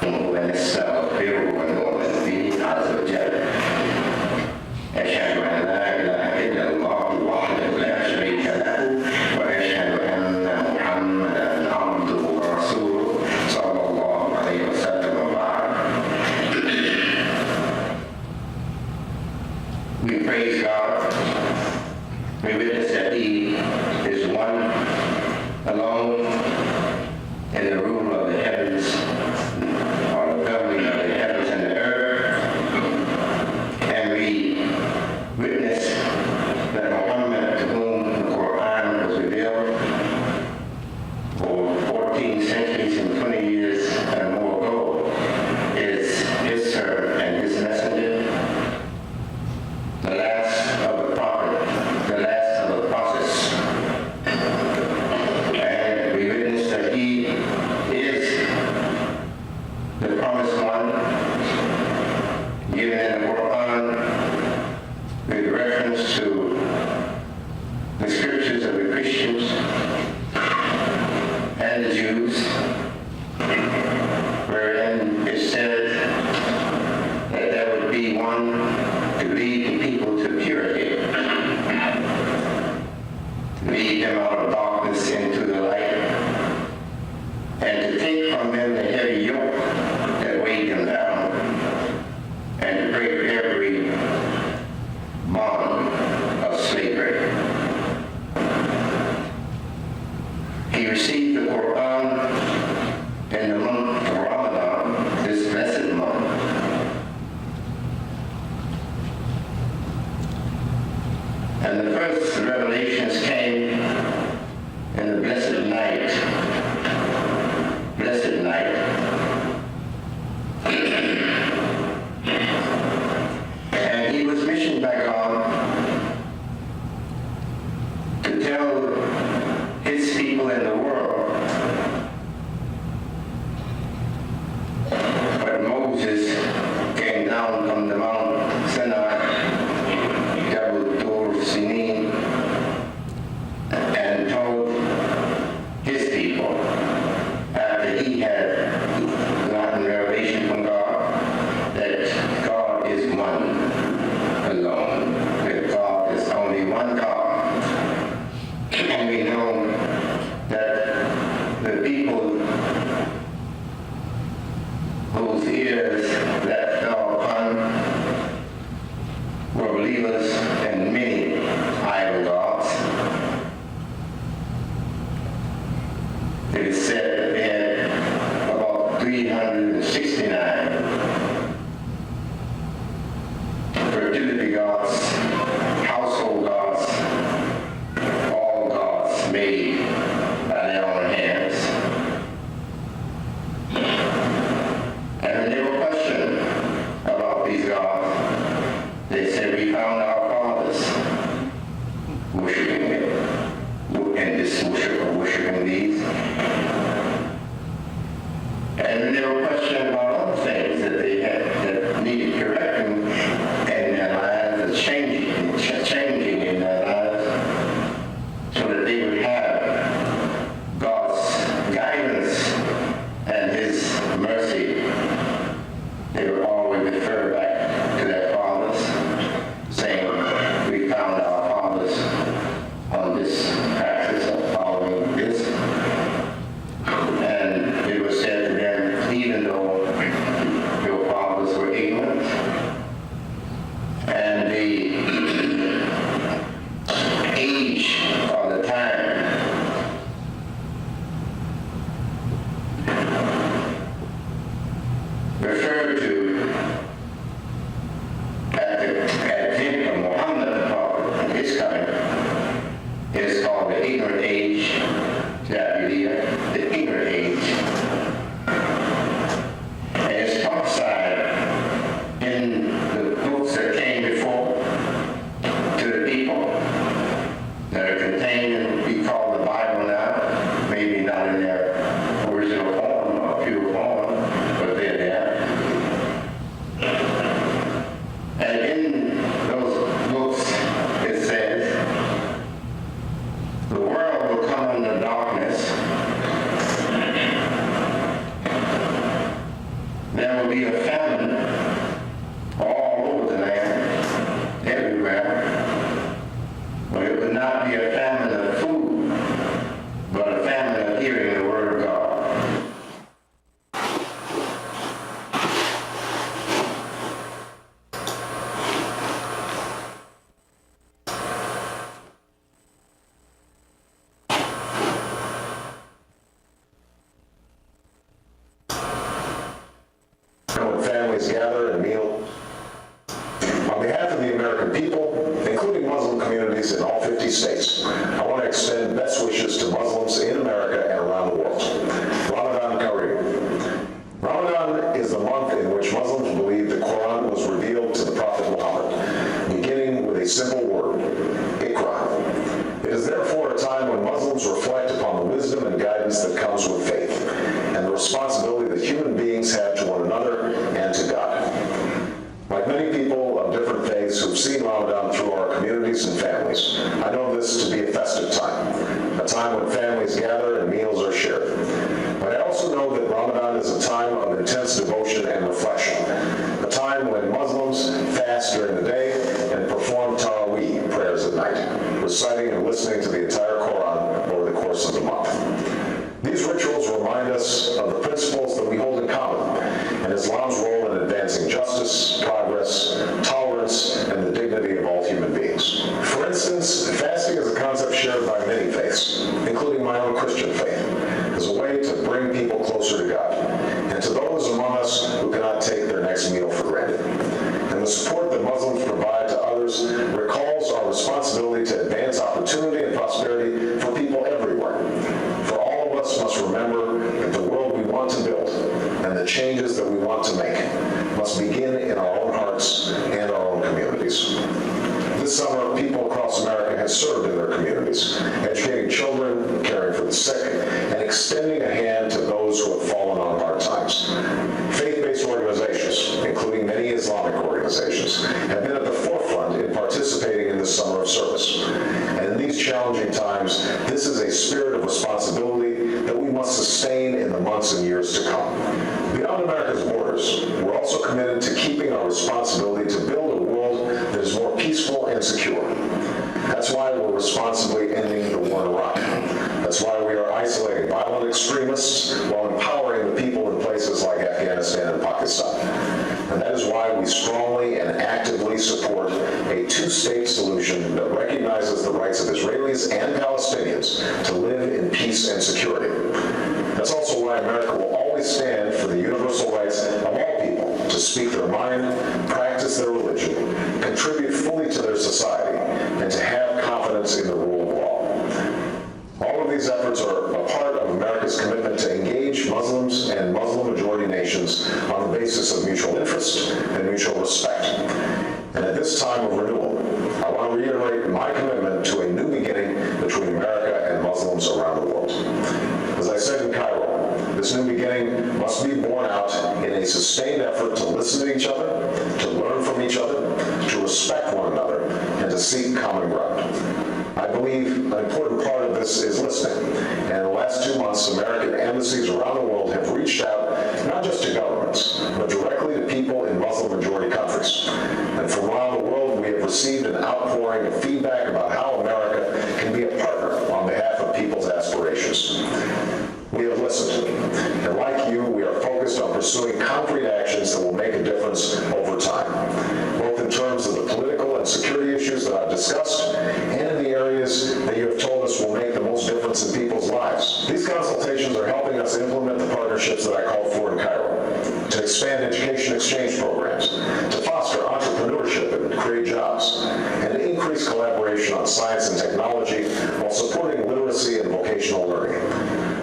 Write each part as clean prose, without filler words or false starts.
ونستغفره ونؤمن به عز وجل. أشهد أن لا إله إلا الله وحده لا شريك له وأشهد أن محمدا عبده ورسوله صلى الله عليه وسلم وبعد. We praise God. We witness that He is one alone in the rule of the heavens, or the governing of the heavens and the earth. And we witness that Muhammad, to whom the Quran was revealed for 14 centuries and 20 years and more ago, is his servant and his messenger, the last of the prophet, the last of the prophets. And we witness that he is the promised one given in the Quran with reference to the scriptures of the Christians and the Jews, wherein it said that there would be one to lead the people to purity, to lead them out of darkness into the light, and to take from them the heavy yoke that weighed them down, and to break every bond of slavery. He received the Quran in the month of Ramadan, this blessed month. And the first revelations came in the blessed night. Blessed night. And he was missioned by God to tell his people in the world when Moses came down from the Mount Sinai, Jabal Tur Sinin, and told his people, after he had gotten revelation from God, that God is one alone, that God is only one God. And we know that the people whose ears that fell upon were believers in many idol gods. It is said that they had about 369 fertility gods, household gods, all gods made by their own hands. And when they were questioned about these gods, they said, we found our fathers worshiping them, in this worship of worshiping these. And when they were questioned about other things that they had that needed correcting in their lives, and changing in their lives, so that they would have God's guidance and His mercy, they would always refer back to their fathers, saying, we found our fathers a simple word: Iqra. It is therefore a time when Muslims reflect upon the wisdom and guidance that comes with faith, and the responsibility that human beings have to one another and to God. Like many people of different faiths who've seen Ramadan through our communities and families, I know this to be a festive time, a time when families gather and meals are shared. But I also know that Ramadan is a time of intense devotion and reflection, a time when Muslims fast during the day and perform Taraweeh prayers at night, reciting and listening to the entire Quran over the course of the month. These rituals remind us of the principles that we hold in common and Islam's role in advancing justice, progress, tolerance, and the dignity of all human beings. For instance, fasting is a concept shared by many faiths, including my own Christian faith, as a way to bring people closer to God, and to those among us who cannot take their next meal for granted. And the support that Muslims provide to others recalls our responsibility to advance opportunity and prosperity for people everywhere. For all of us must remember that the world we want to build and the changes that we want to make must begin in our own hearts and our own communities. This summer, people across America have served in their communities, educating children, caring for the sick, and extending a hand to those who have fallen on hard times. Faith-based organizations, including many Islamic organizations, have been at the forefront in participating in this summer of service. And in these challenging times, this is a spirit of responsibility that we must sustain in the months and years to come. Beyond America's borders, we're also committed to keeping our responsibility to build a world that is more peaceful and secure. That's why we're responsibly ending the war in Iraq. That's why we are isolating violent extremists while empowering the people in places like Afghanistan and Pakistan. And that is why we strongly and actively support a two-state solution that recognizes the rights of Israelis and Palestinians to live in peace and security. That's also why America will always stand for the universal rights of all people to speak their mind, practice their religion, contribute fully to their society, and to have confidence in the rule of law. All of these efforts are a part of America's commitment to engage Muslims and Muslim-majority nations on the basis of mutual interest and mutual respect. And at this time of renewal, I want to reiterate my commitment to a new beginning between America and Muslims around the world. As I said in Cairo, this new beginning must be borne out in a sustained effort to listen to each other, to learn from each other, to respect one another, and to seek common ground. I believe an important part of this is listening, and in the last 2 months, American embassies around the world have reached out not just to governments, but directly to people in Muslim-majority countries. And from around the world, we have received an outpouring of feedback about how America can be a partner on behalf of people's aspirations. We have listened, and like you, we are focused on pursuing concrete actions that will make a difference over time, both in terms of the political and security issues that I've discussed, and in the areas that you have told us will make the most difference in people's lives. These consultations are helping us implement the partnerships that I called for in Cairo, to expand education exchange programs, to foster entrepreneurship and create jobs, and to increase collaboration on science and technology while supporting literacy and vocational learning.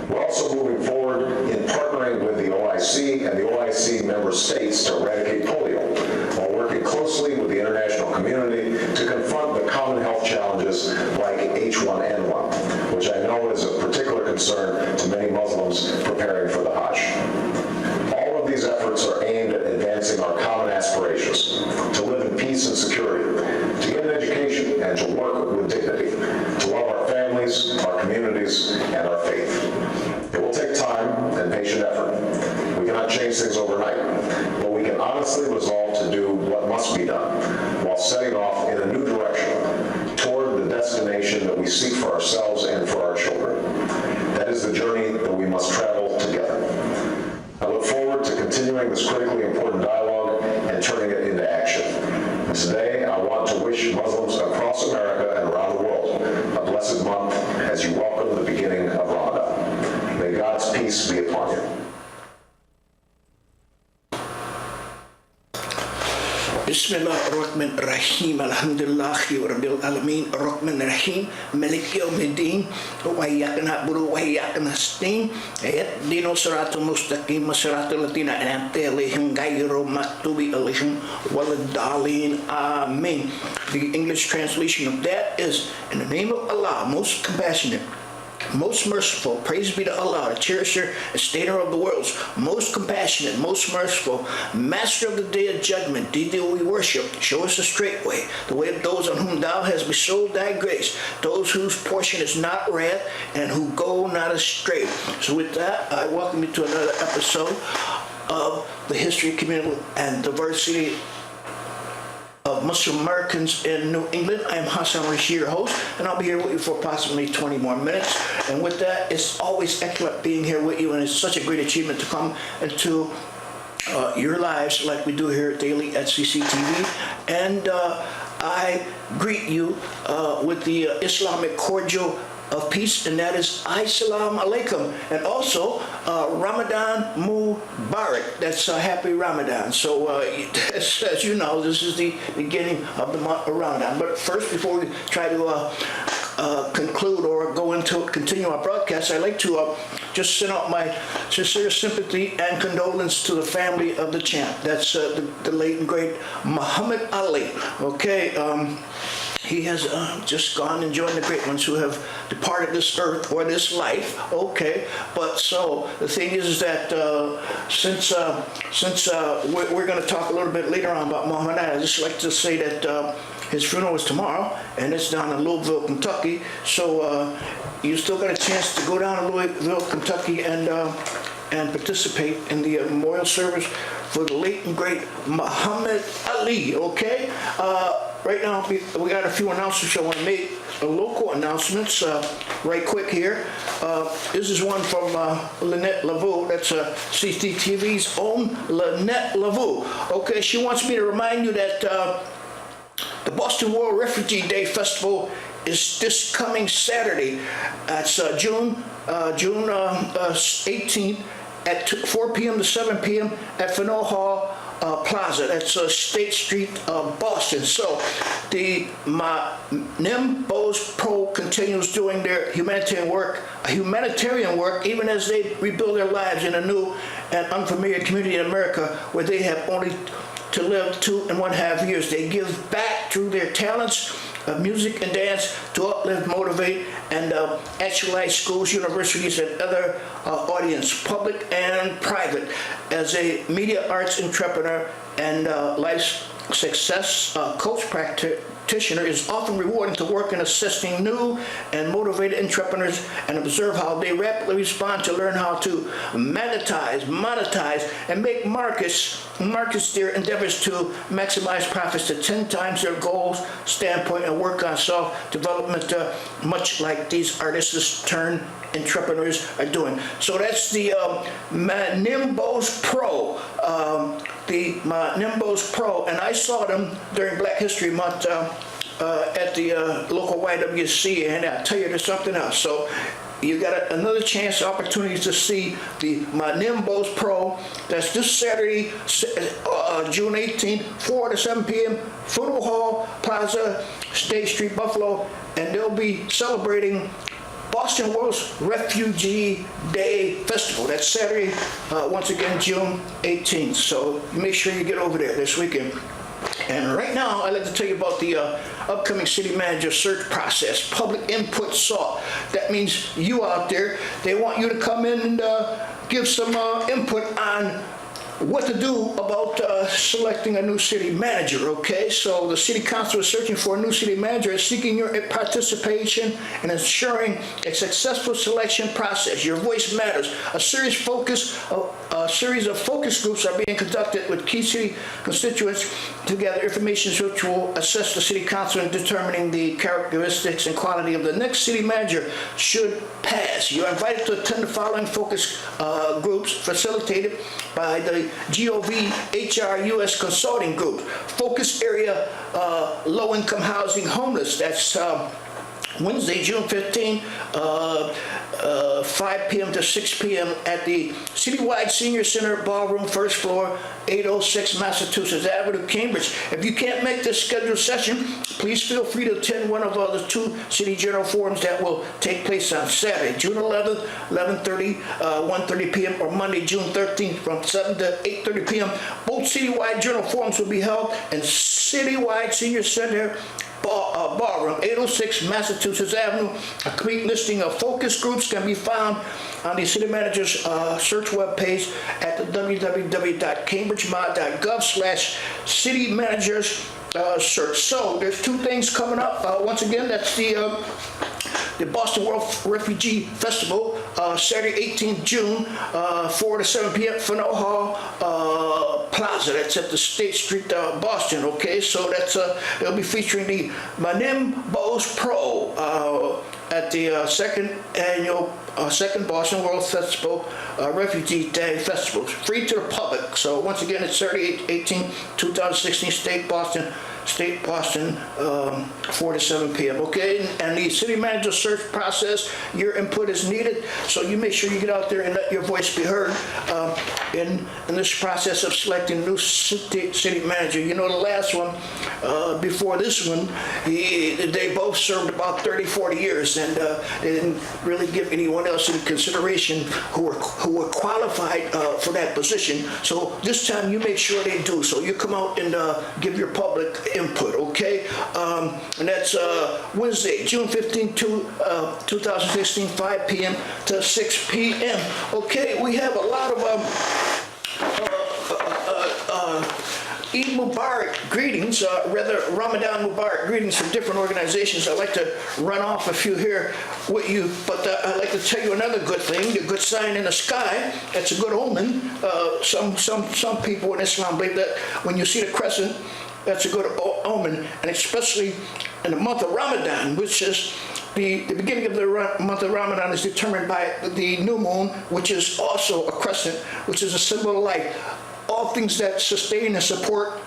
We're also moving forward in partnering with the OIC and the OIC member states to eradicate polio, while working closely with the international community to confront the common health challenges like H1N1, which I know is of particular concern to many Muslims preparing for the Hajj. All of these efforts are aimed at advancing our common aspirations, to live in peace and security, to get an education and to work with dignity, to love our families, our communities, and our faith. It will take time and patient effort. We cannot change things overnight, but we can honestly resolve to do what must be done while setting off in a new direction toward the destination that we seek for ourselves and for our children. That is the journey that we must travel together. I look forward to continuing this critically important dialogue and turning it into action. And today, I want to wish Muslims across America and around the world a blessed month as you welcome the beginning of Ramadan. May God's peace be upon you. Bismillahirrahmanirrahim. Alhamdulillahi Rabbil Alamin. Ar-Rahmanir-Rahim. Malik Yawmiddin. Wa iyyaka na'budu wa iyyaka nasta'in. Ihdinas siratal mustaqim. Siratal ladzina an'amta 'alaihim ghayril maghdubi 'alaihim waladdallin. Amen. The English translation of that is, in the name of Allah, most compassionate, most merciful, praise be to Allah, the cherisher and stainer of the worlds, most compassionate, most merciful, master of the day of judgment. Thee do we worship. Show us the straight way, the way of those on whom thou hast bestowed thy grace, those whose portion is not wrath and who go not astray. So with that, I welcome you to another episode of the History, Community, and Diversity of Muslim Americans in New England. I am Hassan Rashid, your host, and I'll be here with you for approximately 20 more minutes. And with that, it's always excellent being here with you, and it's such a great achievement to come into your lives like we do here daily at CCTV. And I greet you with the Islamic cordial of peace, and that is Assalamu alaikum, and also Ramadan Mubarak. That's happy Ramadan. So as you know, this is the beginning of the month of Ramadan. But first, before we try to conclude or continue our broadcast, I'd like to just send out my sincere sympathy and condolence to the family of the champ. That's the late and great Muhammad Ali. Okay. He has just gone and joined the great ones who have departed this earth or this life. Okay, but so the thing is that since we're going to talk a little bit later on about Muhammad Ali, I'd just like to say that his funeral is tomorrow, and it's down in Louisville, Kentucky. So you still got a chance to go down to Louisville, Kentucky, and participate in the memorial service for the late and great Muhammad Ali. Okay. Right now, we got a few announcements I want to make, local announcements, right quick here. This is one from Lynette Laveau, that's CCTV's own Lynette Laveau. Okay, she wants me to remind you that the Boston World Refugee Day Festival is this coming Saturday. That's June 18th at 4 p.m. to 7 p.m. at Faneuil Hall Plaza. That's State Street, Boston. So the Nimbos Pro continues doing their humanitarian work, even as they rebuild their lives in a new and unfamiliar community in America where they have only to live 2.5 years. They give back through their talents of music and dance to uplift, motivate, and actualize schools, universities, and other audience, public and private. As a media arts entrepreneur and life success coach practitioner, is often rewarding to work in assisting new and motivated entrepreneurs and observe how they rapidly respond to learn how to monetize, and make markets their endeavors to maximize profits to 10 times their goals, standpoint, and work on self-development, much like these artists turned entrepreneurs are doing. So that's the Nimbos Pro. Nimbos Pro, and I saw them during Black History Month at the local YWC, and I'll tell you there's something else. So you got another chance, opportunity to see the Nimbos Pro. That's this Saturday, June 18th, 4 to 7 p.m., Faneuil Hall Plaza, State Street, Buffalo, and they'll be celebrating Boston World's Refugee Day Festival. That's Saturday, once again, June 18th. So make sure you get over there this weekend. And right now, I'd like to tell you about the upcoming city manager search process. Public input sought. That means you out there, they want you to come in and give some input on what to do about selecting a new city manager, okay? So the city council is searching for a new city manager and seeking your participation in ensuring a successful selection process. Your voice matters. A series of focus groups are being conducted with key city constituents to gather information which will assess the city council in determining the characteristics and quality of the next city manager should pass. You're invited to attend the following focus groups facilitated by the GOV-HR-US Consulting Group. Focus area, low-income housing, homeless. That's Wednesday, June 15, 5 p.m. to 6 p.m. at the Citywide Senior Center Ballroom, first floor, 806 Massachusetts Avenue, Cambridge. If you can't make this scheduled session, please feel free to attend one of the 2 city general forums that will take place on Saturday, June 11th, 11:30, 1:30 p.m., or Monday, June 13th, from 7 to 8:30 p.m. Both citywide general forums will be held in Citywide Senior Center Ballroom, 806 Massachusetts Avenue. A complete listing of focus groups can be found on the city manager's search webpage at the www.cambridgemod.gov/city managers search. So there's 2 things coming up. Once again, that's the Boston World Refugee Festival, Saturday, 18th June, 4 to 7 p.m. Funnel Hall Plaza. That's at the State Street, Boston. Okay, so that's they'll be featuring the Manim Bose Pro at the second Boston World Festival, Refugee Day Festival, free to the public. So once again, it's Saturday, 18, 2016, State Boston, 4 to 7 p.m. Okay, and the city manager search process, your input is needed, so you make sure you get out there and let your voice be heard in this process of selecting a new city manager. You know, the last one, before this one, they both served about 30, 40 years, and they didn't really give anyone else any consideration who were qualified for that position. So this time you make sure they do. So you come out and give your public input, okay? And that's Wednesday, June 15, 2016, 5 p.m. to 6 p.m. Okay, we have a lot of Eid Mubarak greetings, Ramadan Mubarak greetings from different organizations. I'd like to run off a few here with you, but I'd like to tell you another good thing, the good sign in the sky. That's a good omen. Some people in Islam believe that when you see the crescent, that's a good omen, and especially in the month of Ramadan, which is the beginning of the month of Ramadan is determined by the new moon, which is also a crescent, which is a symbol of life. All things that sustain and support,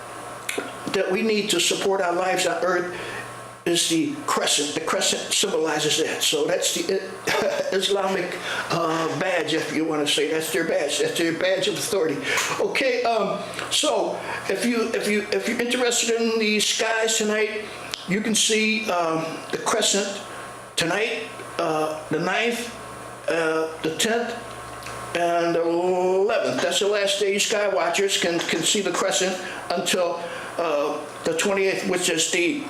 that we need to support our lives on earth, is the crescent. The crescent symbolizes that. So that's the Islamic badge, if you want to say. That's their badge. That's their badge of authority. Okay. So if you're interested in the skies tonight, you can see the crescent tonight, the 9th, the 10th, and the 11th. That's the last day you sky watchers can see the crescent until the 28th, which is the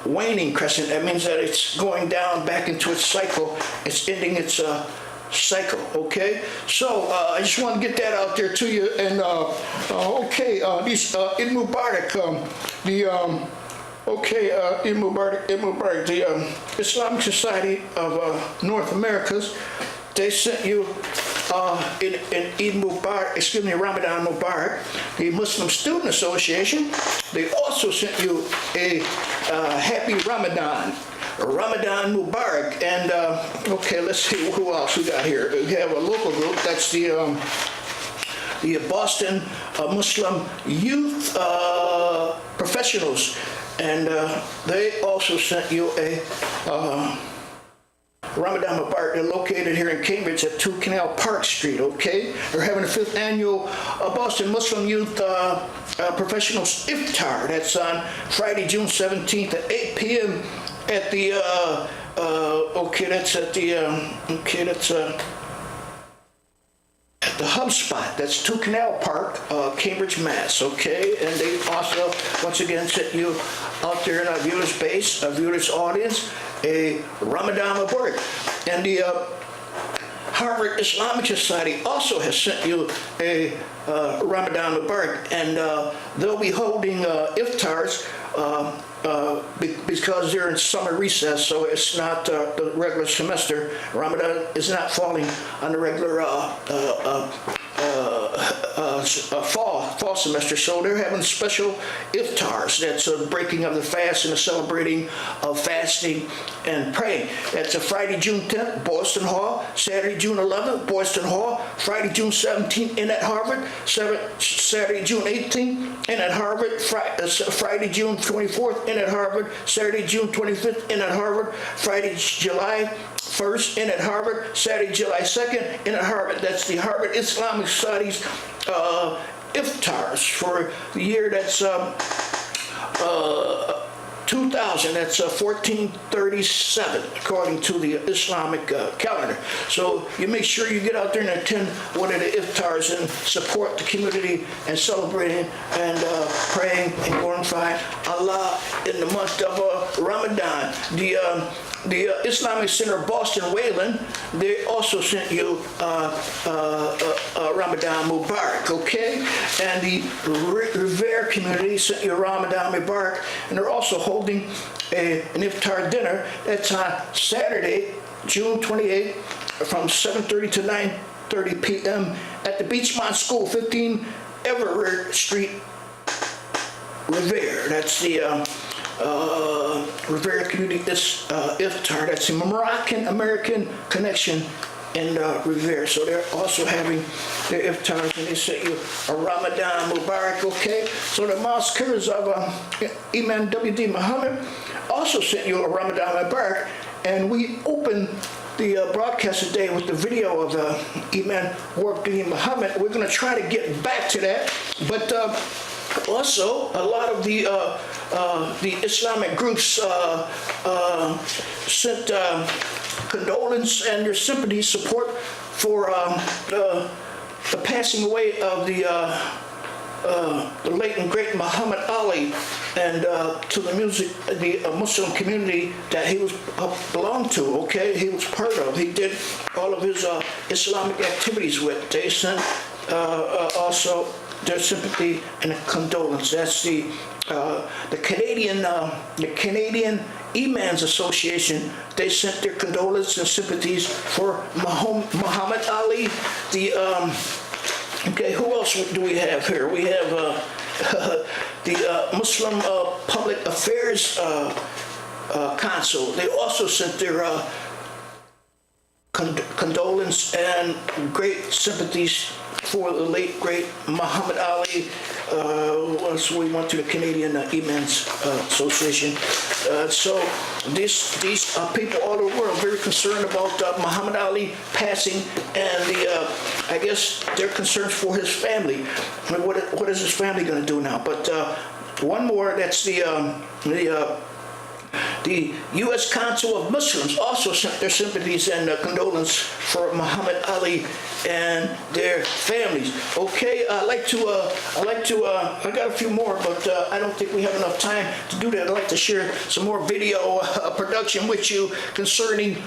waning crescent. That means that it's going down back into its cycle. It's ending its cycle. Okay, so I just want to get that out there to you. And these Eid Mubarak, Eid Mubarak, the Islamic Society of North Americas, they sent you in Eid Mubarak, Ramadan Mubarak. The Muslim Student Association, they also sent you a happy Ramadan Mubarak. And let's see who else we got here. We have a local group. That's the Boston Muslim Youth Professionals, and they also sent you a Ramadan Mubarak. They're located here in Cambridge at 2 Canal Park Street, okay? They're having the 5th annual Boston Muslim Youth Professionals Iftar. That's on Friday, June 17th at 8 p.m. at the, at the Hub Spot. That's 2 Canal Park, Cambridge, Mass. Okay, and they also, once again, sent you out there in our viewers base, our viewers audience, a Ramadan Mubarak. And the Harvard Islamic Society also has sent you a Ramadan Mubarak, and they'll be holding iftars because they're in summer recess, so it's not the regular semester. Ramadan is not falling on the regular fall semester, so they're having special iftars. That's a breaking of the fast and a celebrating of fasting and praying. That's a Friday, June 10th, Boston Hall. Saturday, June 11th, Boston Hall. Friday, June 17th, in at Harvard. Saturday, June 18th, in at Harvard. Friday, June 24th, in at Harvard. Saturday, June 25th, in at Harvard. Friday, July 1st, in at Harvard. Saturday, July 2nd, in at Harvard. That's the Harvard Islamic Studies iftars for the year that's 2000. That's 1437 according to the Islamic calendar. So you make sure you get out there and attend one of the iftars and support the community and celebrating and praying and glorifying Allah in the month of Ramadan. The Islamic Center of Boston, Wayland, they also sent you Ramadan Mubarak, okay? And the Revere community sent you Ramadan Mubarak, and they're also holding an iftar dinner. That's on Saturday, June 28th, from 7:30 to 9:30 p.m. at the Beachmont School, 15 Everett Street, Revere. That's the Revere Community Iftar. That's the Moroccan American connection in Revere. So they're also having their iftars, and they sent you a Ramadan Mubarak, okay? So the Mosquers of Imam W.D. Muhammad also sent you a Ramadan Mubarak, and we opened the broadcast today with the video of Imam W.D. Muhammad. We're going to try to get back to that, but also a lot of the Islamic groups sent condolence and their sympathy support for the passing away of the late and great Muhammad Ali, and to the Muslim community that he was belonged to. Okay, he was part of. He did all of his Islamic activities with. They sent also their sympathy and condolence. That's the Canadian Imams Association. They sent their condolence and sympathies for Muhammad Ali. Okay, who else do we have here? We have the Muslim Public Affairs Council. They also sent their condolence and great sympathies for the late, great Muhammad Ali. Once we went to the Canadian Imams Association. So these people all over the world very concerned about Muhammad Ali passing, and I guess they're concerned for his family. What is his family going to do now? But one more, that's the U.S. Council of Muslims also sent their sympathies and condolence for Muhammad Ali and their families. Okay, I got a few more, but I don't think we have enough time to do that. I'd like to share some more video production with you concerning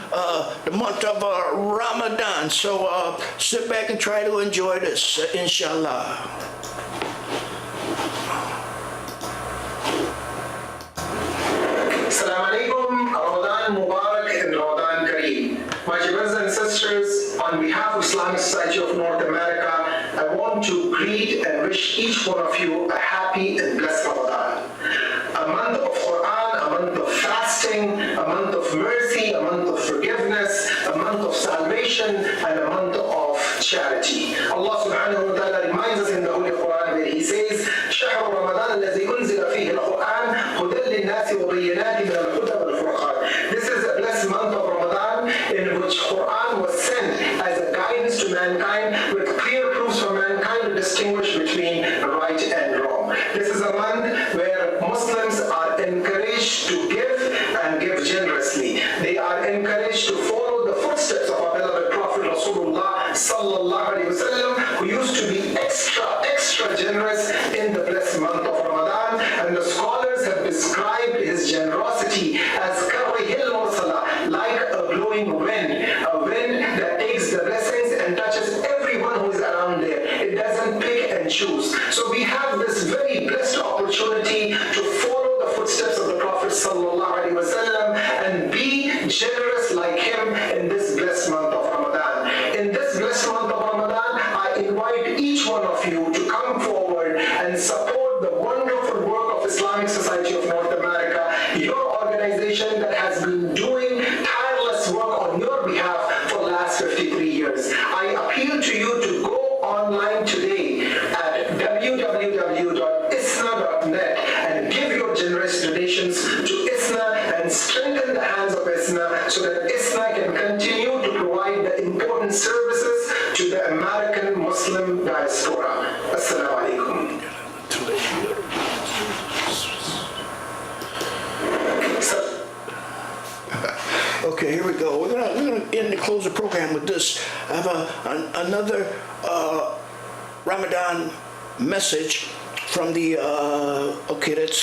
the month of Ramadan. So sit back and try to enjoy this, inshallah. Assalamu alaikum, Ramadan Mubarak and Ramadan Kareem. My brothers and sisters, on behalf of Islamic Society of North America, I want to greet and wish each one of you a happy and blessed Ramadan. A month of Quran, a month of fasting, a month of mercy, a month of forgiveness, a month of salvation, and a month of charity. Allah subhanahu wa ta'ala reminds us in the Holy Quran where He says, شهر رمضان الذي أنزل فيه القرآن هدى للناس وبينات من الهدى والفرقان. This is a blessed month of Ramadan in which Quran was sent as a guidance to mankind with clear proofs for mankind to distinguish between right and wrong. This is a month where Muslims are encouraged to give and give generously. They are encouraged to follow the footsteps of our beloved Prophet Rasulullah sallallahu alaihi wasallam, who used to be extra generous in the blessed month of Ramadan, and the scholars have described his generosity as karrihil mursala, like a blowing wind, a wind that takes the blessings and touches everyone who is around there. It doesn't pick and choose. So we have this very blessed opportunity to follow the footsteps of the Prophet sallallahu alaihi wasallam and be generous like him in this blessed month of Ramadan. In this blessed month of Ramadan, I invite each one of you to come ISNA so that ISNA can continue to provide the important services to the American Muslim diaspora. Assalamu alaikum. Okay, here we go. We're gonna end the close the program with this. I have another Ramadan message from the that's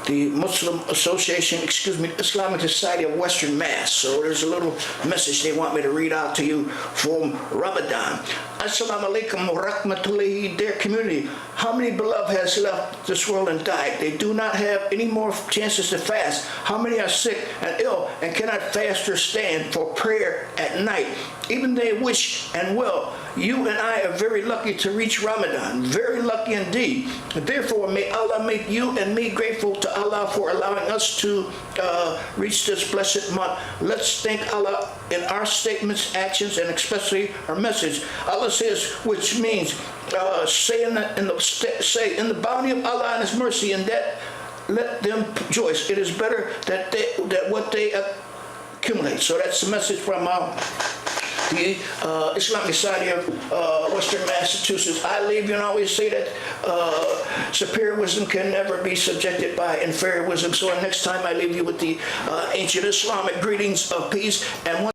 the Muslim Association, Islamic Society of Western Mass. So there's a little message they want me to read out to you from Ramadan. Assalamu alaikum wa rahmatullahi, dear community. How many beloved has left this world and died? They do not have any more chances to fast. How many are sick and ill and cannot fast or stand for prayer at night? Even they wish and will. You and I are very lucky to reach Ramadan. Very lucky indeed. Therefore, may Allah make you and me grateful to Allah for allowing us to reach this blessed month. Let's thank Allah in our statements, actions, and especially our message. Allah says, which means say in the bounty of Allah and His mercy, and that let them rejoice. It is better that what they accumulate. So that's the message from the Islamic Society of Western Massachusetts. I leave you and always say that superior wisdom can never be subjected by inferior wisdom. So next time I leave you with the ancient Islamic greetings of peace and